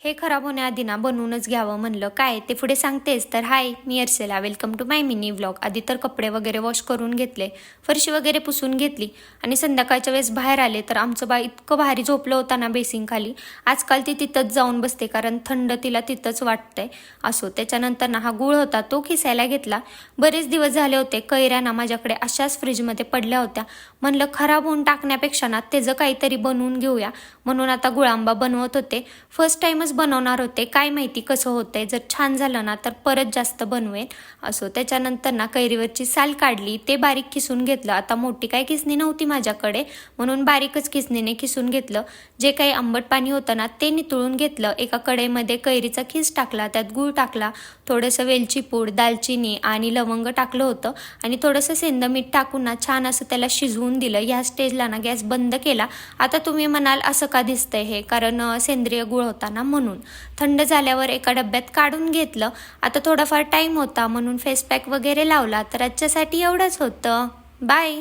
हे खराब होण्याआधी ना बनवूनच घ्यावं म्हणलं. काय ते पुढे सांगतेस तर हाय, मी Arsela, welcome to my mini vlog. आधी तर कपडे वगैरे वॉश करून घेतले, फरशी वगैरे पुसून घेतली आणि संध्याकाळच्या वेळेस बाहेर आले तर आमचं बाळ इतकं भारी झोपलं होतं ना बेसिंगखाली. आजकाल ती तिथंच जाऊन बसते कारण थंड तिला तिथंच वाटतंय. असो, त्याच्यानंतर ना हा गूळ होता तो खिसायला घेतला. बरेच दिवस झाले होते, कैऱ्या ना माझ्याकडे अशाच फ्रीजमध्ये पडल्या होत्या. म्हणलं खराब होऊन टाकण्यापेक्षा ना त्याचं काहीतरी बनवून घेऊया, म्हणून आता गुळांबा बनवत होते. फर्स्ट टाइमच बनवणार होते, काय माहिती कसं होतंय. जर छान झालं ना तर परत जास्त बनवेन. असो, त्याच्यानंतर ना कैरीवरची साल काढली, ते बारीक खिसून घेतलं. आता मोठी काय खिसणी नव्हती माझ्याकडे, म्हणून बारीकच खिसणीने खिसून घेतलं. जे काही आंबट पाणी होतं ना ते नितळून घेतलं. एका कढईमध्ये कैरीचा खिस टाकला, त्यात गूळ टाकला, थोडंसं वेलची पूड, दालचिनी आणि लवंग टाकलं होतं आणि थोडंसं सेंध मीठ टाकून ना छान असं त्याला शिजवून दिलं. ह्या स्टेजला ना गॅस बंद केला. आता तुम्ही म्हणाल असं का दिसतंय हे, कारण सेंद्रिय गूळ होता ना म्हणून. थंड झाल्यावर एका डब्यात काढून घेतलं. आता थोडाफार टाईम होता म्हणून फेस पॅक वगैरे लावला. तर आजच्यासाठी एवढंच होतं. बाय.